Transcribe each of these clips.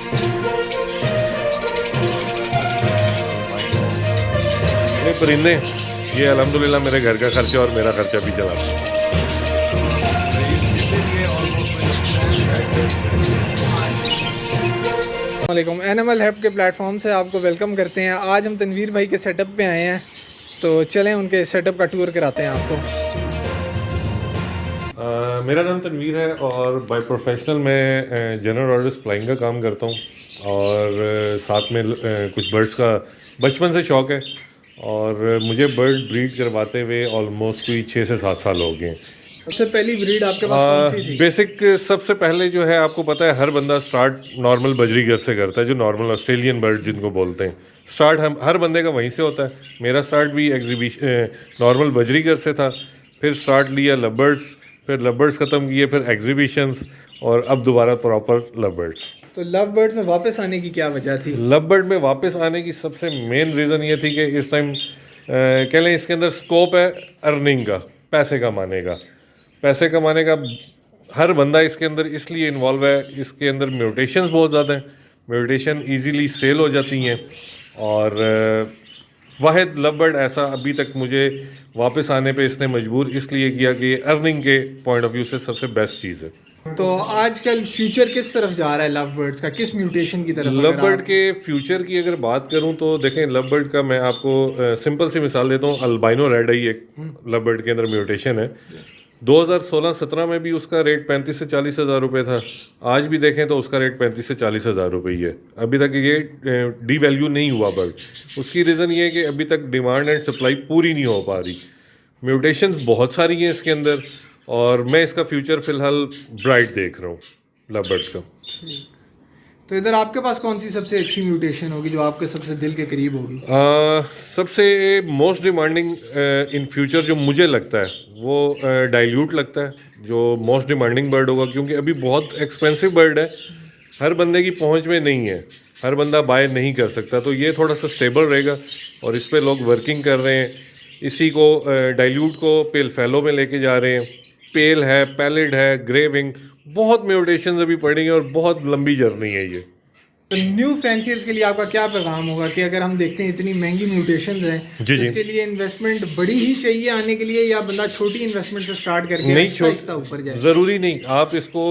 ये परिंदे, ये अल्हम्दुलिल्लाह मेरे घर का खर्चा और मेरा खर्चा भी चलाते हैं। वालेकुम, एनिमल हेल्प के प्लेटफॉर्म से आपको वेलकम करते हैं। आज हम तनवीर भाई के सेटअप पे आए हैं, तो चलें उनके सेटअप का टूर कराते हैं आपको। मेरा नाम तनवीर है और बाय प्रोफेशनल मैं जनरल ऑर्डर सप्लाइंग का काम करता हूँ और साथ में कुछ बर्ड्स का बचपन से शौक़ है और मुझे बर्ड ब्रीड करवाते हुए ऑलमोस्ट कोई 6 से 7 साल हो गए। सबसे पहली ब्रीड आपके पास कौन सी थी? बेसिक सबसे पहले जो है आपको पता है हर बंदा स्टार्ट नॉर्मल बजरीगर से करता है, जो नॉर्मल ऑस्ट्रेलियन बर्ड जिनको बोलते हैं। स्टार्ट हम हर बंदे का वहीं से होता है। मेरा स्टार्ट भी एग्जीबिशन नॉर्मल बजरीगर से था, फिर स्टार्ट लिया लवबर्ड्स, फिर लवबर्ड्स ख़त्म किए, फिर एग्जीबिशंस और अब दोबारा प्रॉपर लवबर्ड्स। तो लव बर्ड में वापस आने की क्या वजह थी? लवबर्ड में वापस आने की सबसे मेन रीज़न ये थी कि इस टाइम कह लें इसके अंदर स्कोप है अर्निंग का, पैसे कमाने का। पैसे कमाने का हर बंदा इसके अंदर इसलिए इन्वॉल्व है, इसके अंदर म्यूटेशंस बहुत ज़्यादा हैं, म्यूटेशन इजीली सेल हो जाती हैं और वाहिद लवबर्ड ऐसा अभी तक मुझे वापस आने पे इसने मजबूर इसलिए किया कि अर्निंग के पॉइंट ऑफ व्यू से सबसे बेस्ट चीज़ है। तो आजकल फ्यूचर किस तरफ जा रहा है लव बर्ड्स का, किस म्यूटेशन की तरफ? लवबर्ड के फ्यूचर की अगर बात करूं तो देखें, लवबर्ड का मैं आपको सिंपल सी मिसाल देता हूं। अल्बाइनो रेड आई एक लवबर्ड के अंदर म्यूटेशन है। 2016-17 में भी उसका रेट 35 से 40 हज़ार रुपये था। आज भी देखें तो उसका रेट 35 से 40 हज़ार रुपये ही है। अभी तक ये डी वैल्यू नहीं हुआ बर्ड। उसकी रीज़न ये है कि अभी तक डिमांड एंड सप्लाई पूरी नहीं हो पा रही। म्यूटेशंस बहुत सारी हैं इसके अंदर और मैं इसका फ्यूचर फ़िलहाल ब्राइट देख रहा हूँ लवबर्ड्स का। तो इधर आपके पास कौन सी सबसे अच्छी म्यूटेशन होगी जो आपके सबसे दिल के करीब होगी? सबसे मोस्ट डिमांडिंग इन फ्यूचर जो मुझे लगता है वो डाइल्यूट लगता है, जो मोस्ट डिमांडिंग बर्ड होगा, क्योंकि अभी बहुत एक्सपेंसिव बर्ड है, हर बंदे की पहुंच में नहीं है, हर बंदा बाय नहीं कर सकता। तो ये थोड़ा सा स्टेबल रहेगा और इस पर लोग वर्किंग कर रहे हैं। इसी को डाइल्यूट को पेल फैलो में लेके जा रहे हैं। पेल है, पैलिड है, ग्रे विंग, बहुत म्यूटेशन अभी पड़ी हैं और बहुत लंबी जर्नी है ये। तो न्यू फैंसियर्स के लिए आपका क्या पैगाम होगा कि अगर हम देखते हैं इतनी महंगी म्यूटेशंस हैं, जी जी, इसके लिए इन्वेस्टमेंट बड़ी ही चाहिए आने के लिए, या बंदा छोटी इन्वेस्टमेंट से स्टार्ट करके नहीं, ऊपर जाए? ज़रूरी नहीं, आप इसको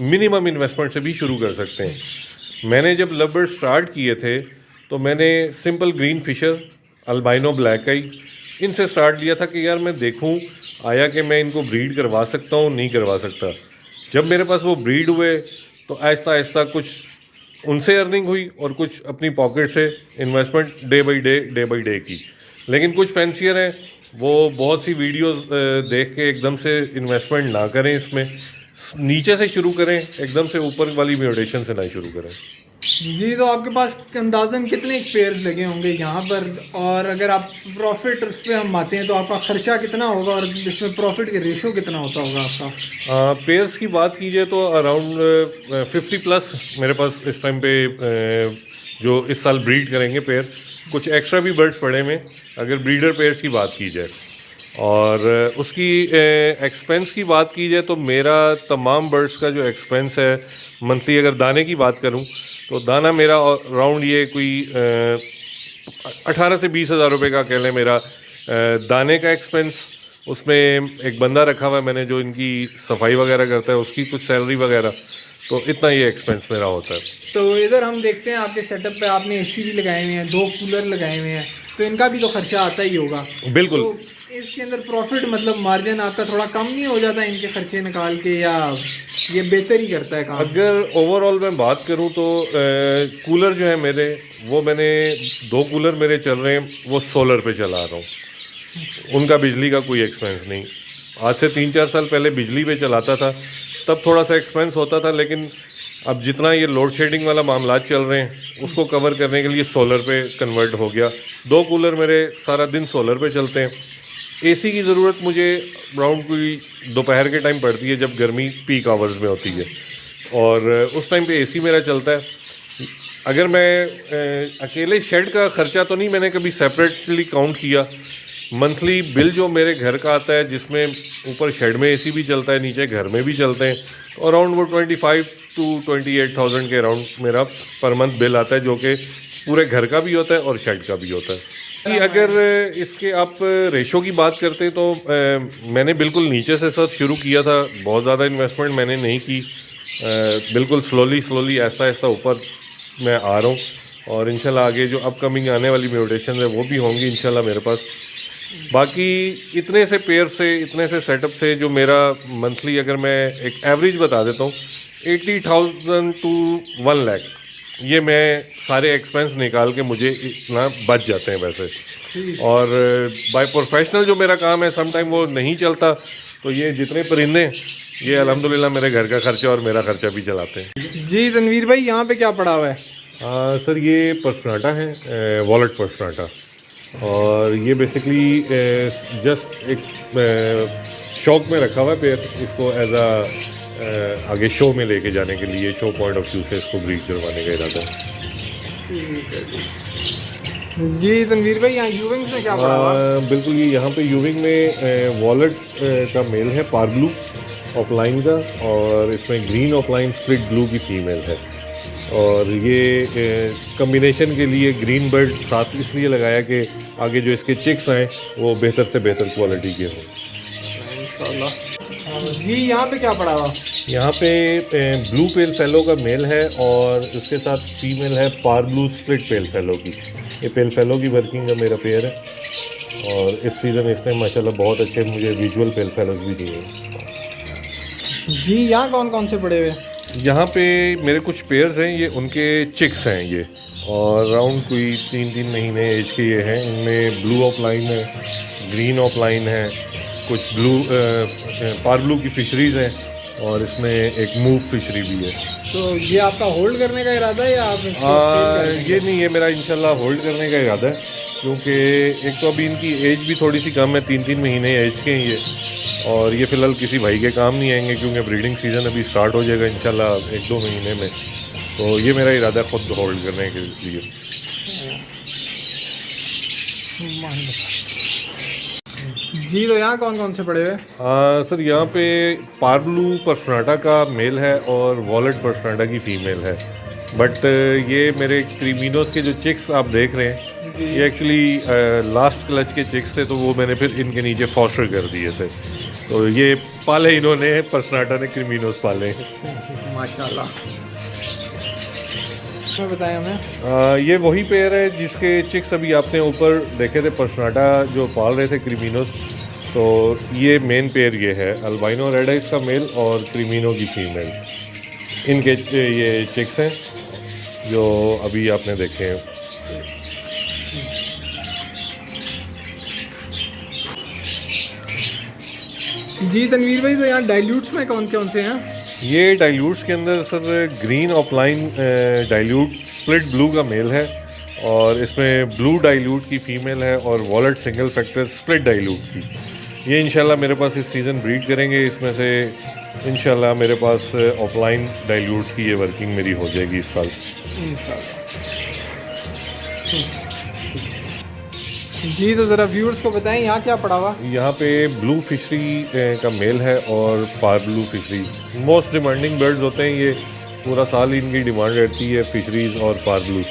मिनिमम इन्वेस्टमेंट से भी शुरू कर सकते हैं। मैंने जब लवबर्ड स्टार्ट किए थे तो मैंने simple green fisher, albino black eye, इनसे स्टार्ट लिया था कि यार मैं देखूं आया कि मैं इनको ब्रीड करवा सकता हूं नहीं करवा सकता। जब मेरे पास वो ब्रीड हुए तो आहिस्ता आहिस्ता कुछ उनसे अर्निंग हुई और कुछ अपनी पॉकेट से इन्वेस्टमेंट डे बाई डे की। लेकिन कुछ फैंसियर हैं वो बहुत सी वीडियोस देख के एकदम से इन्वेस्टमेंट ना करें, इसमें नीचे से शुरू करें, एकदम से ऊपर वाली म्यूटेशन से ना शुरू करें। जी, तो आपके पास अंदाज़न कितने पेयर्स लगे होंगे यहाँ पर, और अगर आप प्रॉफिट उस पर हम आते हैं तो आपका खर्चा कितना होगा और इसमें प्रॉफिट के रेशो कितना होता होगा आपका? पेयर्स की बात कीजिए तो अराउंड 50+ मेरे पास इस टाइम पे जो इस साल ब्रीड करेंगे पेयर। कुछ एक्स्ट्रा भी बर्ड्स पड़े में अगर ब्रीडर पेयर्स की बात की जाए। और उसकी एक्सपेंस की बात की जाए तो मेरा तमाम बर्ड्स का जो एक्सपेंस है मंथली, अगर दाने की बात करूं तो दाना मेरा अराउंड ये कोई 18 से 20 हज़ार रुपये का कह लें मेरा दाने का एक्सपेंस। उसमें एक बंदा रखा हुआ है मैंने जो इनकी सफाई वगैरह करता है, उसकी कुछ सैलरी वगैरह, तो इतना ये एक्सपेंस मेरा होता है। तो इधर हम देखते हैं आपके सेटअप पे आपने एसी भी लगाए हुए हैं, 2 कूलर लगाए हुए हैं, तो इनका भी तो खर्चा आता ही होगा। बिल्कुल। तो इसके अंदर प्रॉफिट मतलब मार्जिन आपका थोड़ा कम नहीं हो जाता इनके खर्चे निकाल के, या ये बेहतर ही करता है काम? अगर ओवरऑल मैं बात करूं तो कूलर जो है मेरे, वो मैंने 2 कूलर मेरे चल रहे हैं, वो सोलर पे चला रहा हूं, उनका बिजली का कोई एक्सपेंस नहीं। आज से 3-4 साल पहले बिजली पे चलाता था, तब थोड़ा सा एक्सपेंस होता था, लेकिन अब जितना ये लोड शेडिंग वाला मामला चल रहे हैं उसको कवर करने के लिए सोलर पे कन्वर्ट हो गया। 2 कूलर मेरे सारा दिन सोलर पे चलते हैं। एसी की ज़रूरत मुझे राउंड कोई दोपहर के टाइम पड़ती है जब गर्मी पीक आवर्स में होती है, और उस टाइम पे एसी मेरा चलता है। अगर मैं अकेले शेड का ख़र्चा तो नहीं मैंने कभी सेपरेटली काउंट किया, मंथली बिल जो मेरे घर का आता है, जिसमें ऊपर शेड में एसी भी चलता है, नीचे घर में भी चलते हैं, तो अराउंड वो 25 to 28,000 के अराउंड मेरा पर मंथ बिल आता है, जो कि पूरे घर का भी होता है और शेड का भी होता है। कि अगर इसके आप रेशो की बात करते हैं तो मैंने बिल्कुल नीचे से सर शुरू किया था, बहुत ज़्यादा इन्वेस्टमेंट मैंने नहीं की, बिल्कुल स्लोली ऐसा ऐसा ऊपर मैं आ रहा हूँ, और इंशाल्लाह आगे जो अपकमिंग आने वाली म्यूटेशन है वो भी होंगी इंशाल्लाह मेरे पास। बाकी इतने से पेयर से, इतने से सेटअप से जो मेरा मंथली, अगर मैं एक एवरेज बता देता हूँ, 80,000 to 1 लाख, ये मैं सारे एक्सपेंस निकाल के मुझे इतना बच जाते हैं वैसे। और बाय प्रोफेशनल जो मेरा काम है, सम टाइम वो नहीं चलता, तो ये जितने परिंदे, ये अल्हम्दुलिल्लाह मेरे घर का खर्चा और मेरा खर्चा भी चलाते हैं। जी तनवीर भाई, यहाँ पे क्या पड़ा हुआ है? सर ये पर्सनाटा है, वॉलेट पर्सनाटा, और ये बेसिकली जस्ट एक शौक में रखा हुआ है पेयर, इसको एज अ आगे शो में लेके जाने के लिए, शो पॉइंट ऑफ व्यू से इसको ब्रीड करवाने का इरादा है। जी तनवीर भाई, यहाँ यूविंग में क्या पड़ा हुआ है? बिल्कुल, ये यहाँ पे यूविंग में वॉलेट का मेल है, पार ब्लू ऑफलाइन का, और इसमें ग्रीन ऑफलाइन स्प्लिट ब्लू की फीमेल है। और ये कम्बिनेशन के लिए ग्रीन बर्ड साथ इसलिए लगाया कि आगे जो इसके चिक्स आए वो बेहतर से बेहतर क्वालिटी के हों। जी यहाँ पे क्या पड़ा हुआ? यहाँ पे ब्लू पेल फेलो का मेल है, और उसके साथ फीमेल है पार ब्लू स्प्लिट पेल फेलो की। ये पेल फेलो की वर्किंग का मेरा पेयर है, और इस सीज़न इसने माशाल्लाह बहुत अच्छे मुझे विजुअल पेल फेलोज भी दिए हैं। जी यहाँ कौन कौन से पड़े हुए? यहाँ पे मेरे कुछ पेयर्स हैं, ये उनके चिक्स हैं ये, और राउंड कोई 3-3 महीने एज के ये हैं। इनमें ब्लू ऑफलाइन है, ग्रीन ऑफलाइन है, कुछ ब्लू पार ब्लू की फिशरीज़ हैं, और इसमें एक मूव फिशरी भी है। तो ये आपका होल्ड करने का इरादा है या आप ये नहीं है मेरा, इंशाल्लाह होल्ड करने का इरादा है, क्योंकि एक तो अभी इनकी एज भी थोड़ी सी कम है, 3-3 महीने एज के हैं ये, और ये फ़िलहाल किसी भाई के काम नहीं आएंगे, क्योंकि ब्रीडिंग सीज़न अभी स्टार्ट हो जाएगा इंशाल्लाह 1-2 महीने में। तो ये मेरा इरादा है खुद होल्ड करने के लिए। जी तो यहाँ कौन कौन से पड़े हुए? सर यहाँ पे पार ब्लू पर्सनाटा का मेल है और वॉलेट पर्सनाटा की फ़ीमेल है, बट ये मेरे क्रीमिनोस के जो चिक्स आप देख रहे हैं, ये एक्चुअली लास्ट क्लच के चिक्स थे, तो वो मैंने फिर इनके नीचे फॉस्टर कर दिए थे, तो ये पाले इन्होंने, पर्सनाटा ने क्रीमिनोस पाले। माशाल्लाह। बताएं हमें। ये वही पेयर है जिसके चिक्स अभी आपने ऊपर देखे थे, पर्सनाटा जो पाल रहे थे क्रीमिनोस, तो ये मेन पेयर ये है, अल्बाइनो रेड आइज का मेल और क्रीमिनो की फीमेल, इनके ये चिक्स हैं जो अभी आपने देखे हैं। जी तनवीर भाई, तो यहाँ डाइल्यूट्स में कौन कौन से हैं? ये डाइल्यूट्स के अंदर sir green offline dilute split blue का मेल है, और इसमें ब्लू डाइल्यूट की फ़ीमेल है, और wallet single factor split dilute की। ये इंशाल्लाह मेरे पास इस सीज़न ब्रीड करेंगे, इसमें से इंशाल्लाह मेरे पास ऑफलाइन डाइल्यूट्स की ये वर्किंग मेरी हो जाएगी इस साल। जी तो ज़रा व्यूअर्स को बताएं यहाँ क्या पड़ा हुआ? यहाँ पे ब्लू फिशरी का मेल है और पार blue fishery most demanding birds होते हैं। ये पूरा साल इनकी डिमांड रहती है, फिशरीज़ और पार ब्लू,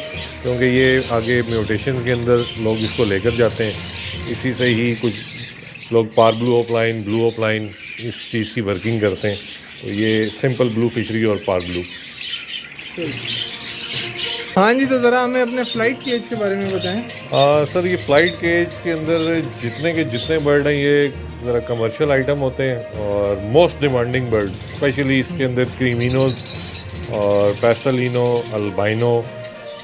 क्योंकि ये आगे म्यूटेशन के अंदर लोग इसको लेकर जाते हैं। इसी से ही कुछ लोग पार ब्लू ऑफलाइन, ब्लू ऑफलाइन इस चीज़ की वर्किंग करते हैं। तो ये सिंपल ब्लू फिशरी और पार ब्लू। हाँ जी, तो ज़रा हमें अपने फ़्लाइट केज के बारे में बताएं। सर ये फ़्लाइट केज के अंदर जितने बर्ड हैं ये ज़रा कमर्शियल आइटम होते हैं और मोस्ट डिमांडिंग बर्ड, स्पेशली इसके अंदर क्रीमिनोज और पेस्टलिनो, अल्बाइनो,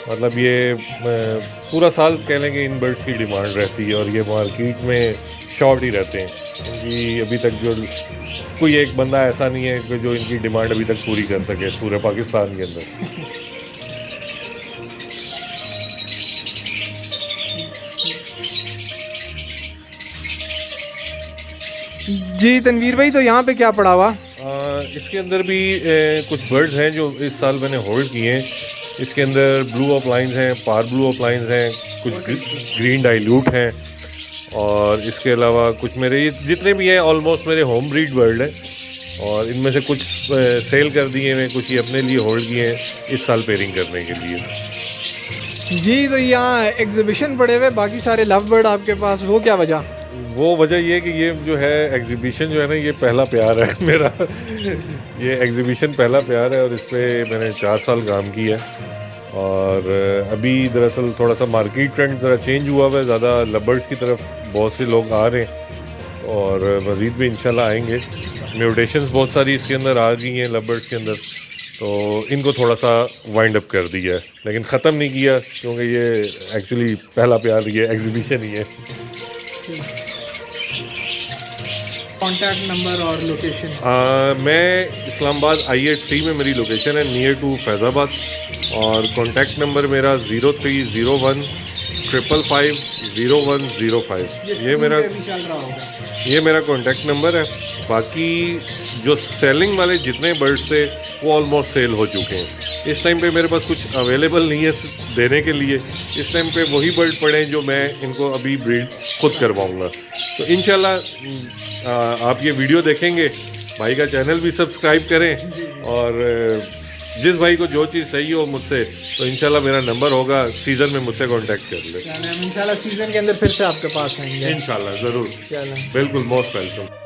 मतलब ये पूरा साल कह लेंगे इन बर्ड्स की डिमांड रहती है और ये मार्केट में शॉर्ट ही रहते हैं, क्योंकि अभी तक जो कोई एक बंदा ऐसा नहीं है कि जो इनकी डिमांड अभी तक पूरी कर सके पूरे पाकिस्तान के अंदर। जी तनवीर भाई, तो यहाँ पे क्या पड़ा हुआ? इसके अंदर भी कुछ बर्ड्स हैं जो इस साल मैंने होल्ड किए हैं। इसके अंदर ब्लू ऑफलाइंस हैं, पार ब्लू ऑफलाइंस हैं, कुछ ग्रीन डाइल्यूट हैं और इसके अलावा कुछ मेरे ये जितने भी हैं ऑलमोस्ट मेरे होम ब्रीड बर्ड हैं, और इनमें से कुछ सेल कर दिए हैं, कुछ ये अपने लिए होल्ड किए हैं इस साल पेयरिंग करने के लिए। जी, तो यहाँ एग्जीबिशन पड़े हुए बाकी सारे लव बर्ड आपके पास, वो क्या वजह? वो वजह ये है कि ये जो है एग्जीबिशन जो है ना, ये पहला प्यार है मेरा। ये एग्जीबिशन पहला प्यार है और इस पर मैंने 4 साल काम किया है। और अभी दरअसल थोड़ा सा मार्केट ट्रेंड ज़रा चेंज हुआ हुआ है, ज़्यादा लबर्ड्स की तरफ बहुत से लोग आ रहे हैं और मज़ीद भी इंशाल्लाह आएंगे। म्यूटेशंस बहुत सारी इसके अंदर आ गई हैं लबर्ड्स के अंदर, तो इनको थोड़ा सा वाइंड अप कर दिया है, लेकिन ख़त्म नहीं किया क्योंकि ये एक्चुअली पहला प्यार ये एग्जीबिशन ही है। कॉन्टैक्ट नंबर और लोकेशन? मैं इस्लामाबाद I-8 में मेरी लोकेशन है, नियर टू फैज़ाबाद, और कॉन्टैक्ट नंबर मेरा 0301 555 0105। ये मेरा कॉन्टैक्ट नंबर है। बाकी जो सेलिंग वाले जितने बर्ड्स थे वो ऑलमोस्ट सेल हो चुके हैं। इस टाइम पे मेरे पास कुछ अवेलेबल नहीं है देने के लिए। इस टाइम पे वही बर्ड पड़े हैं जो मैं इनको अभी ब्रीड खुद करवाऊँगा। तो इंशाल्लाह आप ये वीडियो देखेंगे, भाई का चैनल भी सब्सक्राइब करें, और जिस भाई को जो चीज़ सही हो मुझसे, तो इंशाल्लाह मेरा नंबर होगा, सीज़न में मुझसे कांटेक्ट कर ले। इंशाल्लाह सीज़न के अंदर फिर से आपके पास आएंगे। इंशाल्लाह ज़रूर, बिल्कुल, मोस्ट वेलकम।